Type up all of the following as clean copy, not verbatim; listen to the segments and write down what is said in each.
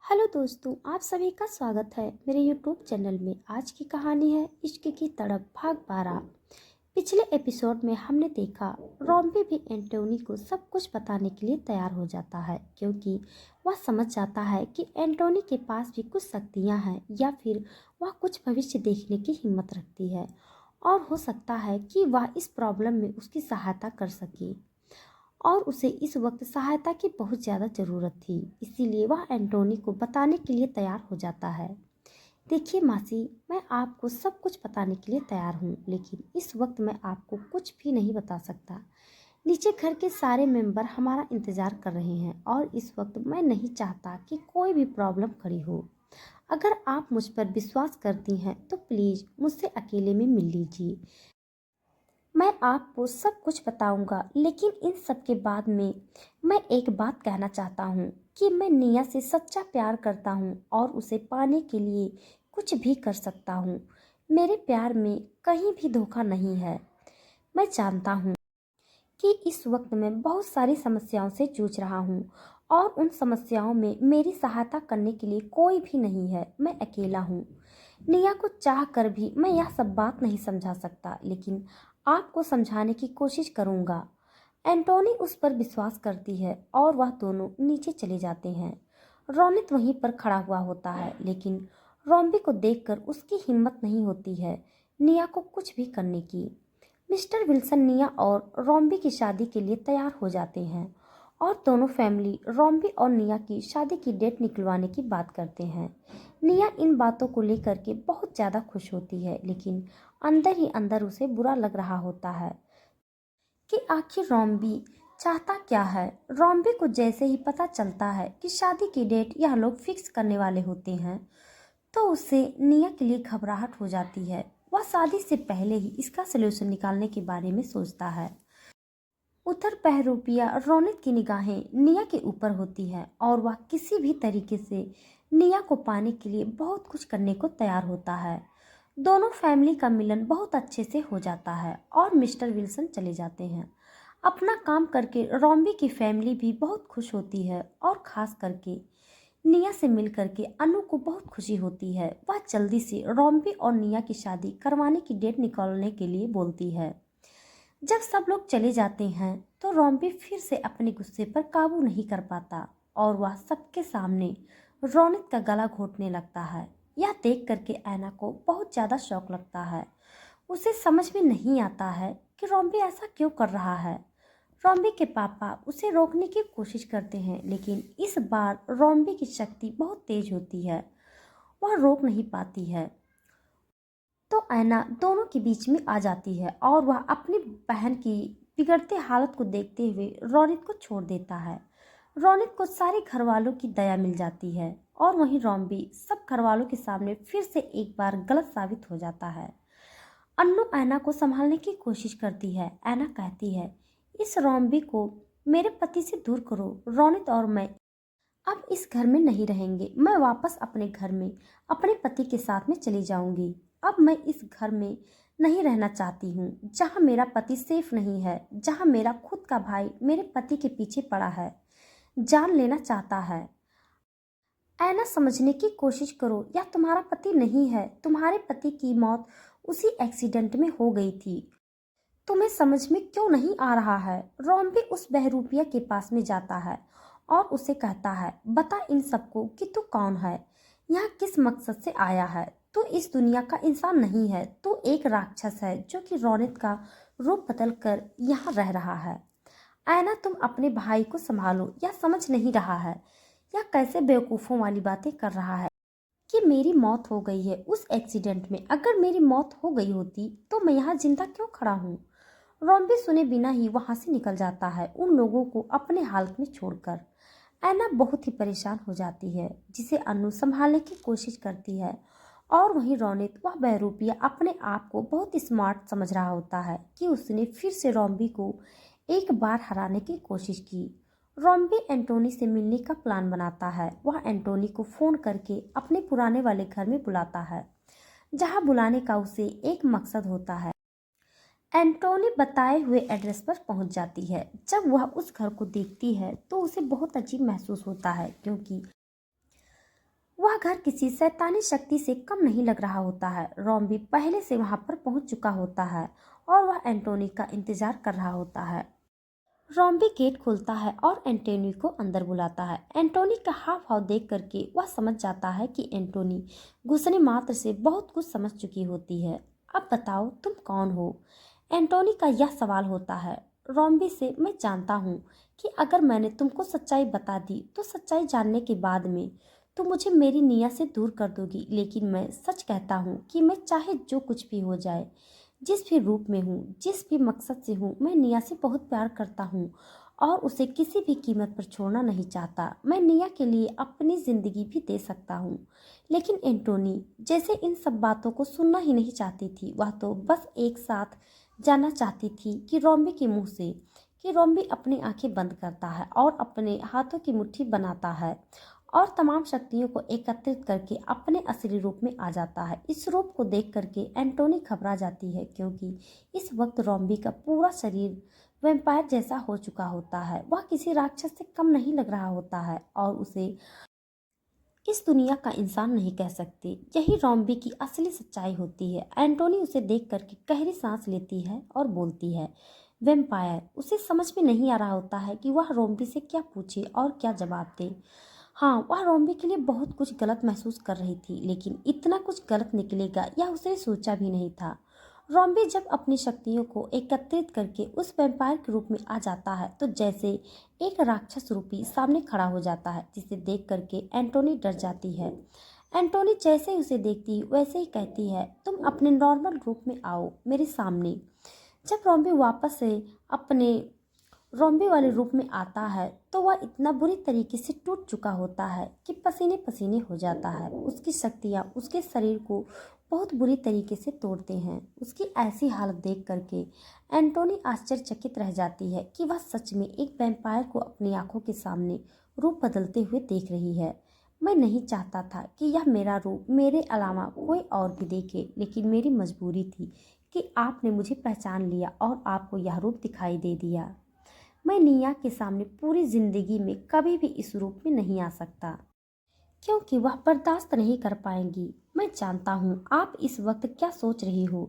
Hello दोस्तों, आप सभी का स्वागत है मेरे यूट्यूब चैनल में। आज की कहानी है इश्क की तड़प भाग 12। पिछले एपिसोड में हमने देखा रॉम्बी भी एंटोनी को सब कुछ बताने के लिए तैयार हो जाता है, क्योंकि वह समझ जाता है कि एंटोनी के पास भी कुछ शक्तियां हैं या फिर वह कुछ भविष्य देखने की हिम्मत रखती है और हो सकता है कि वह इस प्रॉब्लम में उसकी सहायता कर सके। और उसे इस वक्त सहायता की बहुत ज़्यादा ज़रूरत थी, इसीलिए वह एंटोनी को बताने के लिए तैयार हो जाता है। देखिए मासी, मैं आपको सब कुछ बताने के लिए तैयार हूँ, लेकिन इस वक्त मैं आपको कुछ भी नहीं बता सकता। नीचे घर के सारे मेंबर हमारा इंतज़ार कर रहे हैं और इस वक्त मैं नहीं चाहता कि कोई भी प्रॉब्लम खड़ी हो। अगर आप मुझ पर विश्वास करती हैं तो प्लीज़ मुझसे अकेले में मिल लीजिए। मैं आपको सब कुछ बताऊंगा, लेकिन इन सब के बाद में मैं एक बात कहना चाहता हूँ कि मैं निया से सच्चा प्यार करता हूँ और उसे पाने के लिए कुछ भी कर सकता हूँ। मेरे प्यार में कहीं भी धोखा नहीं है। मैं जानता हूँ कि इस वक्त मैं बहुत सारी समस्याओं से जूझ रहा हूँ और उन समस्याओं में मेरी सहायता करने के लिए कोई भी नहीं है। मैं अकेला हूँ। निया को चाह कर भी मैं यह सब बात नहीं समझा सकता, लेकिन आपको समझाने की कोशिश करूँगा। एंटोनी उस पर विश्वास करती है और वह दोनों नीचे चले जाते हैं। रोनित वहीं पर खड़ा हुआ होता है, लेकिन रॉम्बी को देखकर उसकी हिम्मत नहीं होती है निया को कुछ भी करने की। मिस्टर विल्सन निया और रॉम्बी की शादी के लिए तैयार हो जाते हैं और दोनों फैमिली रॉम्बी और निया की शादी की डेट निकलवाने की बात करते हैं। निया इन बातों को लेकर के बहुत ज़्यादा खुश होती है, लेकिन अंदर ही अंदर उसे बुरा लग रहा होता है कि आखिर रॉम्बी चाहता क्या है। रॉम्बी को जैसे ही पता चलता है कि शादी की डेट यह लोग फिक्स करने वाले होते हैं, तो उसे निया के लिए घबराहट हो जाती है। वह शादी से पहले ही इसका सलूशन निकालने के बारे में सोचता है। उधर बहरूपिया रौनक की निगाहें निया के ऊपर होती है और वह किसी भी तरीके से निया को पाने के लिए बहुत कुछ करने को तैयार होता है। दोनों फैमिली का मिलन बहुत अच्छे से हो जाता है और मिस्टर विल्सन चले जाते हैं। अपना काम करके रॉम्बी की फैमिली भी बहुत खुश होती है और खास करके निया से मिल करके अनु को बहुत खुशी होती है। वह जल्दी से रॉम्बी और निया की शादी करवाने की डेट निकालने के लिए बोलती है। जब सब लोग चले जाते हैं तो रॉम्बी फिर से अपने गुस्से पर काबू नहीं कर पाता और वह सबके सामने रौनक का गला घोटने लगता है। यह देख करके ऐना को बहुत ज़्यादा शौक लगता है। उसे समझ में नहीं आता है कि रॉम्बी ऐसा क्यों कर रहा है। रॉम्बी के पापा उसे रोकने की कोशिश करते हैं, लेकिन इस बार रॉम्बी की शक्ति बहुत तेज होती है। वह रोक नहीं पाती है, तो ऐना दोनों के बीच में आ जाती है और वह अपनी बहन की बिगड़ते हालत को देखते हुए रौनित को छोड़ देता है। रौनित को सारे घर वालों की दया मिल जाती है और वहीं रॉम्बी सब घर वालों के सामने फिर से एक बार गलत साबित हो जाता है। अन्नू ऐना को संभालने की कोशिश करती है। ऐना कहती है, इस रॉम्बी को मेरे पति से दूर करो। रौनित और मैं अब इस घर में नहीं रहेंगे। मैं वापस अपने घर में अपने पति के साथ में चली जाऊंगी। अब मैं इस घर में नहीं रहना चाहती हूँ जहाँ मेरा पति सेफ नहीं है, जहाँ मेरा खुद का भाई मेरे पति के पीछे पड़ा है, जान लेना चाहता है। ऐना समझने की कोशिश करो, यह तुम्हारा पति नहीं है। तुम्हारे पति की मौत उसी एक्सीडेंट में हो गई थी। तुम्हें समझ में क्यों नहीं आ रहा है। रॉम्बी उस बहरूपिया के पास में जाता है और उसे कहता है, बता इन सबको कि तू कौन है, यहाँ किस मकसद से आया है। तू इस दुनिया का इंसान नहीं है, तू एक राक्षस है जो कि रौनक का रूप बदल कर यहाँ रह रहा है। ऐना, तुम अपने भाई को संभालो। यह समझ नहीं रहा है, यह कैसे बेवकूफ़ों वाली बातें कर रहा है कि मेरी मौत हो गई है उस एक्सीडेंट में। अगर मेरी मौत हो गई होती तो मैं यहाँ जिंदा क्यों खड़ा हूँ। रॉम्बी सुने बिना ही वहां से निकल जाता है, उन लोगों को अपने हालत में छोड़कर। ऐना बहुत ही परेशान हो जाती है, जिसे अनु संभालने की कोशिश करती है और वहीं रौनित, वह बहरूपिया अपने आप को बहुत स्मार्ट समझ रहा होता है कि उसने फिर से रॉम्बी को एक बार हराने की कोशिश की। रॉम्बी एंटोनी से मिलने का प्लान बनाता है। वह एंटोनी को फोन करके अपने पुराने वाले घर में बुलाता है, जहां बुलाने का उसे एक मकसद होता है। एंटोनी बताए हुए एड्रेस पर पहुंच जाती है। जब वह उस घर को देखती है तो उसे बहुत अजीब महसूस होता है, क्योंकि वह घर किसी शैतानी शक्ति से कम नहीं लग रहा होता है। रॉम्बी पहले से वहां पर पहुंच चुका होता है और वह एंटोनी का इंतजार कर रहा होता है। रॉम्बी गेट खोलता है और एंटोनी को अंदर बुलाता है। एंटोनी का हाव भाव देख करके वह समझ जाता है कि एंटोनी घुसने मात्र से बहुत कुछ समझ चुकी होती है। अब बताओ तुम कौन हो? एंटोनी का यह सवाल होता है। रॉम्बी से मैं जानता हूँ कि अगर मैंने तुमको सच्चाई बता दी तो सच्चाई जानने के बाद में तुम मुझे मेरी नियत से दूर कर दोगी, लेकिन मैं सच कहता हूँ कि मैं चाहे जो कुछ भी हो जाए, जिस भी रूप में हूँ, जिस भी मकसद से हूँ, मैं निया से बहुत प्यार करता हूँ और उसे किसी भी कीमत पर छोड़ना नहीं चाहता। मैं निया के लिए अपनी ज़िंदगी भी दे सकता हूँ। लेकिन एंटोनी जैसे इन सब बातों को सुनना ही नहीं चाहती थी। वह तो बस एक साथ जानना चाहती थी कि रॉम्बी के मुंह से कि रॉम्बी अपनी आंखें बंद करता है और अपने हाथों की मुट्ठी बनाता है और तमाम शक्तियों को एकत्रित करके अपने असली रूप में आ जाता है। इस रूप को देख करके एंटोनी घबरा जाती है, क्योंकि इस वक्त रॉम्बी का पूरा शरीर वैम्पायर जैसा हो चुका होता है। वह किसी राक्षस से कम नहीं लग रहा होता है और उसे इस दुनिया का इंसान नहीं कह सकती। यही रॉम्बी की असली सच्चाई होती है। एंटोनी उसे देख करके गहरी सांस लेती है और बोलती है वैम्पायर। उसे समझ में नहीं आ रहा होता है कि वह रॉम्बी से क्या पूछे और क्या जवाब दे। हाँ, वह रॉम्बी के लिए बहुत कुछ गलत महसूस कर रही थी, लेकिन इतना कुछ गलत निकलेगा यह उसने सोचा भी नहीं था। रॉम्बी जब अपनी शक्तियों को एकत्रित करके उस वैम्पायर के रूप में आ जाता है तो जैसे एक राक्षस रूपी सामने खड़ा हो जाता है, जिसे देख करके एंटोनी डर जाती है। एंटोनी जैसे ही उसे देखती वैसे ही कहती है, तुम अपने नॉर्मल रूप में आओ मेरे सामने। जब रॉम्बी वापस से अपने रोम्बी वाले रूप में आता है तो वह इतना बुरी तरीके से टूट चुका होता है कि पसीने पसीने हो जाता है। उसकी शक्तियाँ उसके शरीर को बहुत बुरी तरीके से तोड़ते हैं। उसकी ऐसी हालत देख करके एंटोनी आश्चर्यचकित रह जाती है कि वह सच में एक वैम्पायर को अपनी आंखों के सामने रूप बदलते हुए देख रही है। मैं नहीं चाहता था कि यह मेरा रूप मेरे अलावा कोई और भी देखे, लेकिन मेरी मजबूरी थी कि आपने मुझे पहचान लिया और आपको यह रूप दिखाई दे दिया। मैं निया के सामने पूरी जिंदगी में कभी भी इस रूप में नहीं आ सकता, क्योंकि वह बर्दाश्त नहीं कर पाएंगी। मैं जानता हूँ आप इस वक्त क्या सोच रही हो,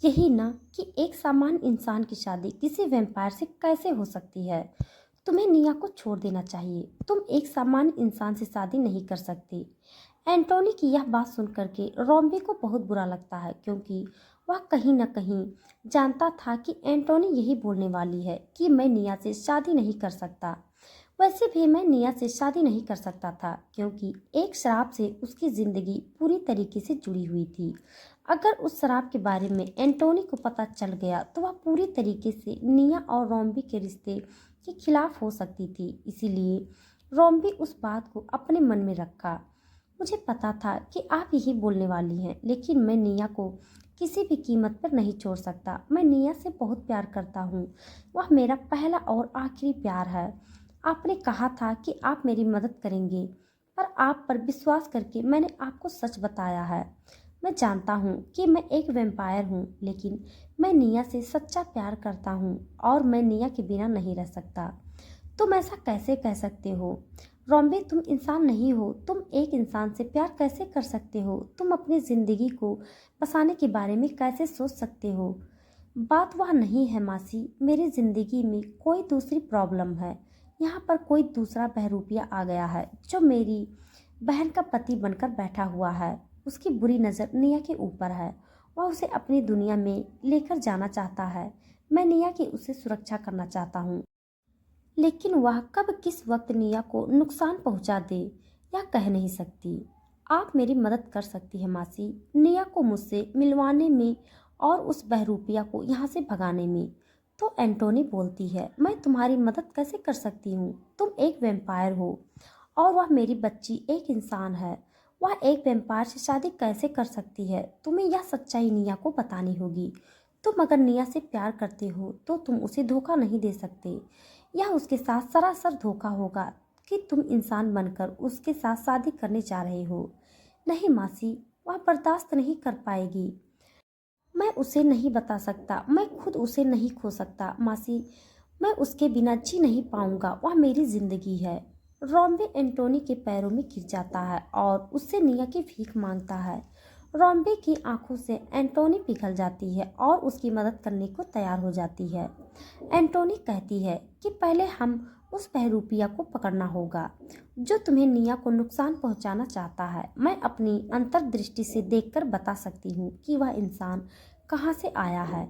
यही ना कि एक सामान्य इंसान की शादी किसी वैम्पायर से कैसे हो सकती है। तुम्हें निया को छोड़ देना चाहिए। तुम एक सामान्य इंसान से शादी नहीं कर सकती। एंटोनी की यह बात सुन करके रॉम्बी को बहुत बुरा लगता है, क्योंकि वह कहीं न कहीं जानता था कि एंटोनी यही बोलने वाली है कि मैं निया से शादी नहीं कर सकता। वैसे भी मैं निया से शादी नहीं कर सकता था, क्योंकि एक शराब से उसकी ज़िंदगी पूरी तरीके से जुड़ी हुई थी। अगर उस शराब के बारे में एंटोनी को पता चल गया तो वह पूरी तरीके से निया और रॉम्बी के रिश्ते के खिलाफ हो सकती थी। इसीलिए रॉम्बी उस बात को अपने मन में रखा। मुझे पता था कि आप यही बोलने वाली हैं, लेकिन मैं निया को किसी भी कीमत पर नहीं छोड़ सकता। मैं निया से बहुत प्यार करता हूँ। वह मेरा पहला और आखिरी प्यार है। आपने कहा था कि आप मेरी मदद करेंगे, पर आप पर विश्वास करके मैंने आपको सच बताया है। मैं जानता हूँ कि मैं एक वैम्पायर हूँ, लेकिन मैं निया से सच्चा प्यार करता हूँ और मैं निया के बिना नहीं रह सकता। तुम ऐसा कैसे कह सकते हो? रॉम्बे, तुम इंसान नहीं हो। तुम एक इंसान से प्यार कैसे कर सकते हो? तुम अपनी ज़िंदगी को बसाने के बारे में कैसे सोच सकते हो? बात वह नहीं है मासी। मेरी ज़िंदगी में कोई दूसरी प्रॉब्लम है। यहाँ पर कोई दूसरा बहरूपिया आ गया है जो मेरी बहन का पति बनकर बैठा हुआ है। उसकी बुरी नज़र निया के ऊपर है। वह उसे अपनी दुनिया में लेकर जाना चाहता है। मैं निया की उसे सुरक्षा करना चाहता हूँ, लेकिन वह कब किस वक्त निया को नुकसान पहुंचा दे या कह नहीं सकती। आप मेरी मदद कर सकती हैं मासी, निया को मुझसे मिलवाने में और उस बहरूपिया को यहाँ से भगाने में। तो एंटोनी बोलती है, मैं तुम्हारी मदद कैसे कर सकती हूँ? तुम एक वैम्पायर हो और वह मेरी बच्ची एक इंसान है। वह एक वैम्पायर से शादी कैसे कर सकती है? तुम्हें यह सच्चाई निया को बतानी होगी। तुम अगर निया से प्यार करते हो तो तुम उसे धोखा नहीं दे सकते। यह उसके साथ सरासर धोखा होगा कि तुम इंसान बनकर उसके साथ शादी करने जा रहे हो। नहीं मासी, वह बर्दाश्त नहीं कर पाएगी। मैं उसे नहीं बता सकता। मैं खुद उसे नहीं खो सकता मासी। मैं उसके बिना जी नहीं पाऊंगा। वह मेरी जिंदगी है। रॉम्बी एंटोनी के पैरों में गिर जाता है और उससे निया की भीख मांगता है। रॉम्बी की आंखों से एंटोनी पिघल जाती है और उसकी मदद करने को तैयार हो जाती है। एंटोनी कहती है कि पहले हम उस बहरूपिया को पकड़ना होगा जो तुम्हें निया को नुकसान पहुंचाना चाहता है। मैं अपनी अंतर्दृष्टि से देखकर बता सकती हूँ कि वह इंसान कहाँ से आया है,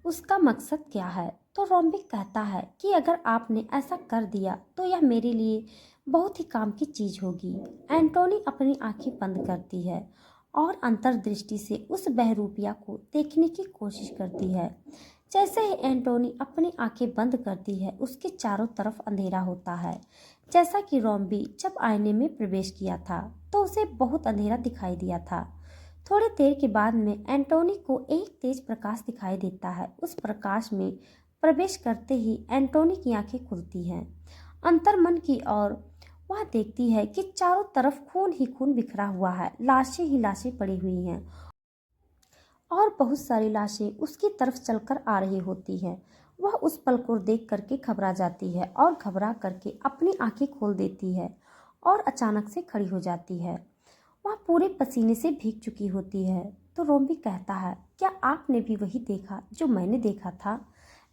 उसका मकसद क्या है। तो रॉम्बी कहता है कि अगर आपने ऐसा कर दिया तो यह मेरे लिए बहुत ही काम की चीज़ होगी। एंटोनी अपनी आंखें बंद करती है और अंतर्दृष्टि से उस बहरूपिया को देखने की कोशिश करती है। जैसे ही एंटोनी अपनी आंखें बंद करती है उसके चारों तरफ अंधेरा होता है। जैसा कि रॉम्बी जब आईने में प्रवेश किया था तो उसे बहुत अंधेरा दिखाई दिया था। थोड़ी देर के बाद में एंटोनी को एक तेज प्रकाश दिखाई देता है। उस प्रकाश में प्रवेश करते ही एंटोनी की आंखें खुलती हैं। अंतर्मन की ओर वह देखती है कि चारों तरफ खून ही खून बिखरा हुआ है, लाशें ही लाशें पड़ी हुई हैं और बहुत सारी लाशें उसकी तरफ चलकर आ रही होती हैं। वह उस पल को देख करके घबरा जाती है और घबरा करके अपनी आंखें खोल देती है और अचानक से खड़ी हो जाती है। वह पूरे पसीने से भीग चुकी होती है। तो रोम्बी कहता है, क्या आपने भी वही देखा जो मैंने देखा था?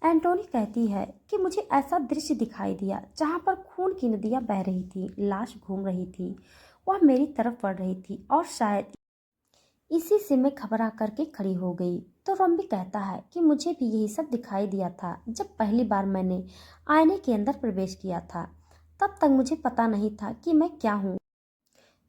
एंटोनी कहती है कि मुझे ऐसा दृश्य दिखाई दिया जहाँ पर खून की नदियाँ बह रही थी, लाश घूम रही थी, वह मेरी तरफ बढ़ रही थी और शायद इसी से मैं घबरा करके खड़ी हो गई। तो रॉम्बी कहता है कि मुझे भी यही सब दिखाई दिया था जब पहली बार मैंने आईने के अंदर प्रवेश किया था। तब तक मुझे पता नहीं था कि मैं क्या हूँ।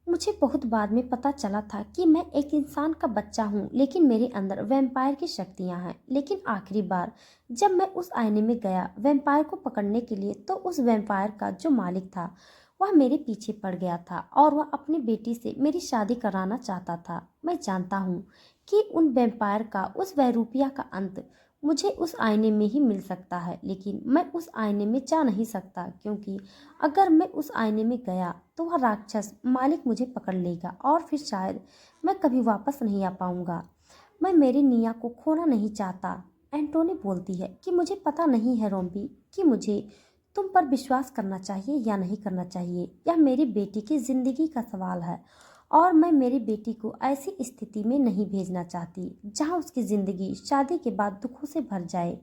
मुझे बहुत बाद में पता चला था कि मैं एक इंसान का बच्चा हूँ, लेकिन मेरे अंदर वैम्पायर की शक्तियाँ हैं। लेकिन आखिरी बार जब मैं उस आईने में गया वैम्पायर को पकड़ने के लिए, तो उस वैम्पायर का जो मालिक था वह मेरे पीछे पड़ गया था और वह अपनी बेटी से मेरी शादी कराना चाहता था। मैं जानता हूँ कि उन वैम्पायर का, उस बहरूपिया का अंत मुझे उस आईने में ही मिल सकता है, लेकिन मैं उस आईने में जा नहीं सकता क्योंकि अगर मैं उस आईने में गया तो वह राक्षस मालिक मुझे पकड़ लेगा और फिर शायद मैं कभी वापस नहीं आ पाऊंगा। मैं मेरी निया को खोना नहीं चाहता। एंटोनी बोलती है कि मुझे पता नहीं है रॉम्बी कि मुझे तुम पर विश्वास करना चाहिए या नहीं करना चाहिए। यह मेरी बेटी की जिंदगी का सवाल है और मैं मेरी बेटी को ऐसी स्थिति में नहीं भेजना चाहती जहां उसकी ज़िंदगी शादी के बाद दुखों से भर जाए।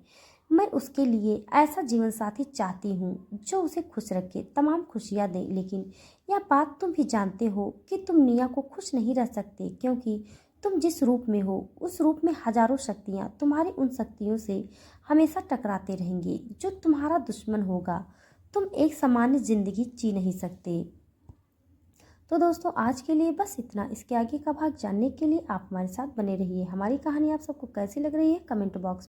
मैं उसके लिए ऐसा जीवन साथी चाहती हूँ जो उसे खुश रखे, तमाम खुशियाँ दे। लेकिन यह बात तुम भी जानते हो कि तुम निया को खुश नहीं रह सकते क्योंकि तुम जिस रूप में हो उस रूप में हजारों शक्तियाँ तुम्हारी उन शक्तियों से हमेशा टकराते रहेंगे जो तुम्हारा दुश्मन होगा। तुम एक सामान्य जिंदगी जी नहीं सकते। तो दोस्तों आज के लिए बस इतना। इसके आगे का भाग जानने के लिए आप हमारे साथ बने रहिए। हमारी कहानी आप सबको कैसी लग रही है कमेंट बॉक्स